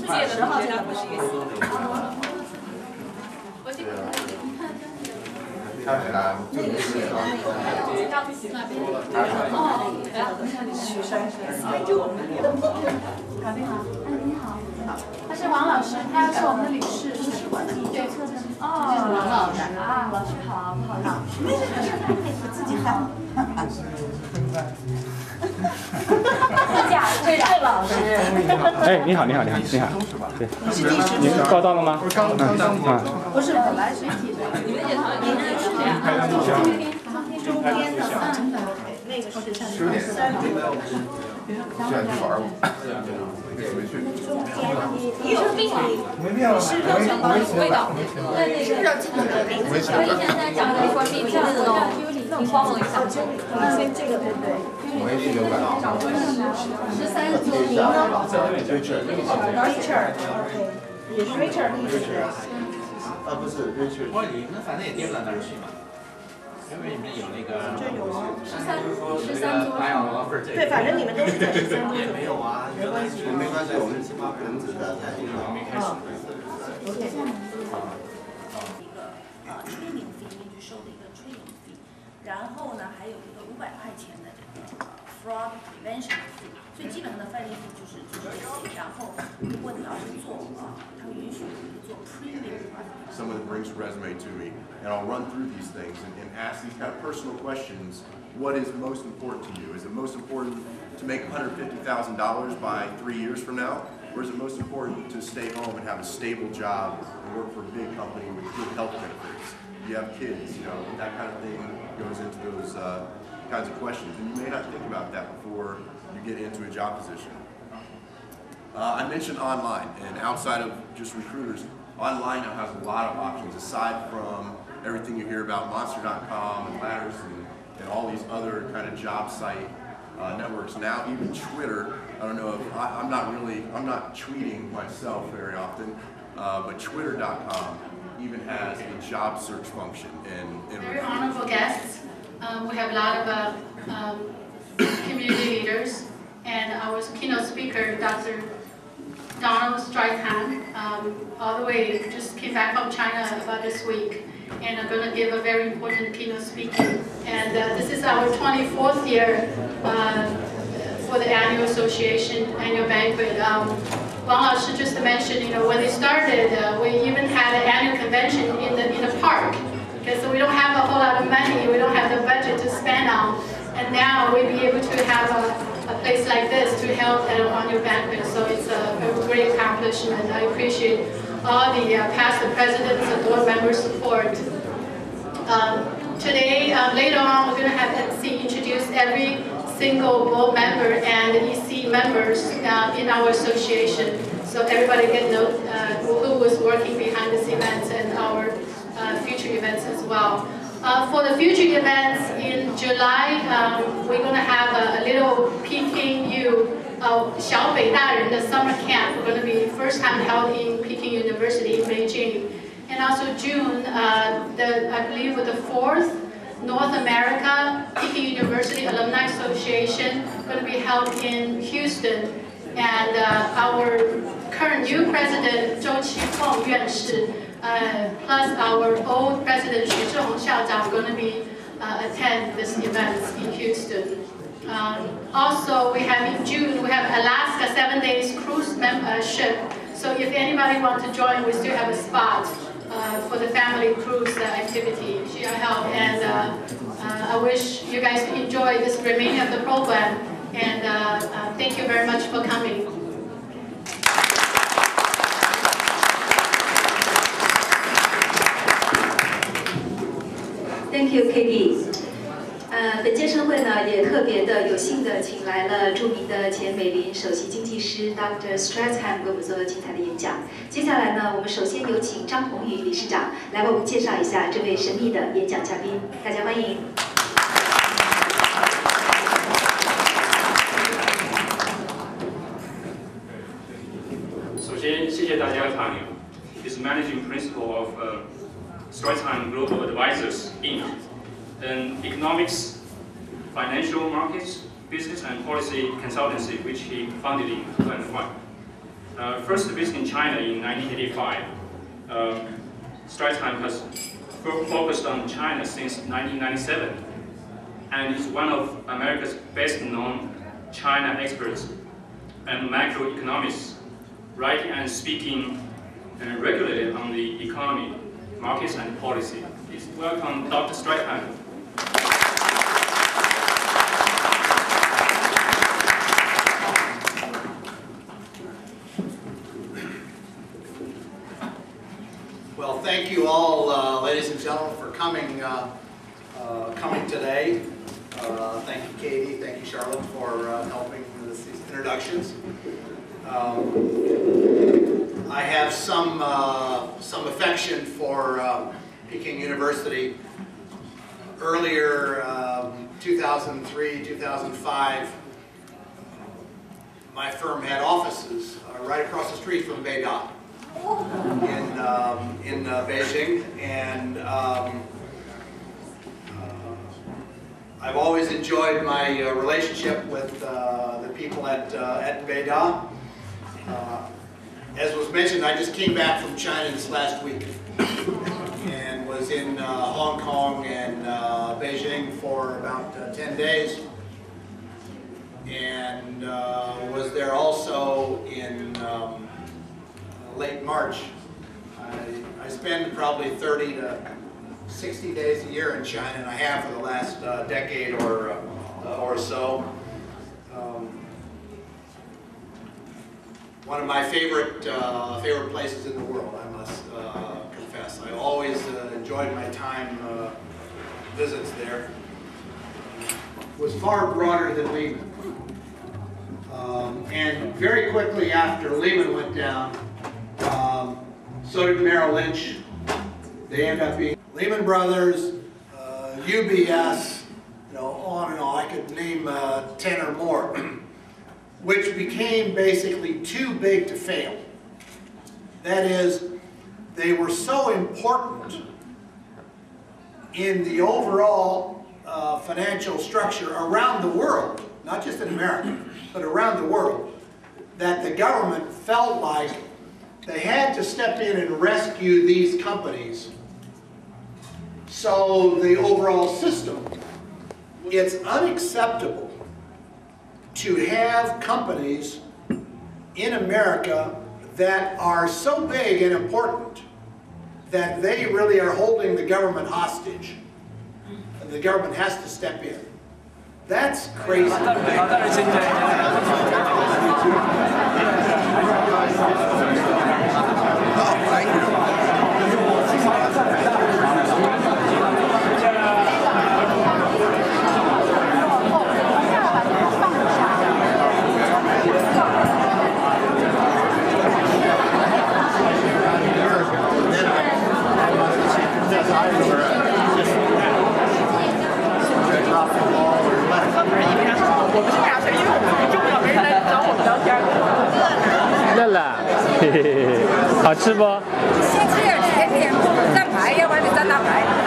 届的好像不是一个系。太美了，这个是许珊珊，就我们的咖啡好，你好，他是王老师，他是我们的理事，对，哦，王老师啊，老师好，不好意思，没事，我自己好。这是老师。哎，你好，你好，你好，你好。对，您报到了吗？不是，本来是体的。你们也是这样。中间的，真的，那个是10点3点。现在去玩吧。回去。你有病吗？没病啊，味道。是不是自己的名字？可以现在讲的一块地这样子哦。你帮我一下。先这个对不对？我也是流感啊。13周年呢 ？Richard， 也是 Richard 的意思。不是 Richard。你们反正也颠不到那儿去嘛。因为你们有那个13周年。对，反正你们都是在13周年。没有啊，没关系，没关系，我们人只在台上。没开始。training fee， 你去收的一个 training fee， 然后呢还有一个500块钱的这个fraud prevention fee， 所以基本上的翻译费就是这些。然后如果你要是做他会允许你做 premium。 Someone brings a resume to me, and I'll run through these things and ask these kind of personal questions. What is most important to you? Is it most important to make $150,000 by 3 years from now? Or is it most important to stay home and have a stable job and work for a big company with good health benefits? You have kids, that kind of thing goes into those kinds of questions. And you may not think about that before you get into a job position. I mentioned online, and outside of just recruiters, online now has a lot of options aside from everything you hear about Monster.com and Ladders and all these other kind of job site networks. Now even Twitter, I don't know if I'm not tweeting myself very often, but Twitter.com even has a job search function. Very honorable guests. We have a lot of community leaders, and our keynote speaker, Dr. Donald Streithan, all the way just came back from China about this week, and I'm going to give a very important keynote speaking. And this is our 24th year for the annual association annual banquet. Wang Laoshi just mentioned, when they started, we even had an annual convention in the park, because we don't have a whole lot of money, we don't have the budget to spend on, and now we'll be able to have a place like this to help at an annual banquet. So it's a great accomplishment. I appreciate all the past presidents and board members' support. Today, later on, we're going to have MC introduce every single board member and EC members in our association, so everybody can know who was working behind this event and our future events as well. For the future events in July, we're going to have a little Peking U 小北大人的 summer camp. We're going to be first time held in Peking University in Beijing. And also June, I believe the 4th North America Peking University Alumni Association going to be held in Houston. And our current new president, Zhou Qifeng 院士, plus our old president, Xu Zhihong 校长, are going to be attend this event in Houston. Also, we have in June, we have Alaska 7 days cruise membership. So if anybody wants to join, we still have a spot for the family cruise activity. Share help, and I wish you guys to enjoy this remaining of the program. And thank you very much for coming. Thank you, Katie. 本届盛会呢，也特别的有幸的请来了著名的前美林首席经济师 Dr. Streithan 为我们做精彩的演讲。接下来呢，我们首先有请张宏宇理事长来为我们介绍一下这位神秘的演讲嘉宾，大家欢迎。首先，谢谢大家的参与。Is managing principal of Streithan Global Advisors Inc. An economics, financial markets, business and policy consultancy, which he founded in 2001. First visiting China in 1985, Strathheim has focused on China since 1997 and is one of America's best-known China experts and macroeconomists, writing and speaking regularly on the economy, markets, and policy. Please welcome Dr. Strathheim. Well, thank you all, ladies and gentlemen, for coming today. Thank you, Katie. Thank you, Charlotte, for helping with these introductions. I have some affection for Peking University. Earlier, 2003, 2005, my firm had offices right across the street from Beida in Beijing, and I've always enjoyed my relationship with the people at Beida. As was mentioned, I just came back from China this last week and was in Hong Kong and Beijing for about 10 days, and was there also in late March. I spend probably 30 to 60 days a year in China, and I have for the last decade or so. One of my favorite places in the world, I must confess. I always enjoyed my time visits there. It was far broader than Lehman. And very quickly after Lehman went down, so did Merrill Lynch. They ended up being Lehman Brothers, UBS, on and on. I could name 10 or more, which became basically too big to fail. That is, they were so important in the overall financial structure around the world, not just in America, but around the world, that the government felt like they had to step in and rescue these companies. So the overall system, it's unacceptable to have companies in America that are so big and important that they really are holding the government hostage. And the government has to step in. That's crazy.乐乐，嘿嘿嘿，好吃不？先吃点甜点，蘸牌，要不然你蘸大牌。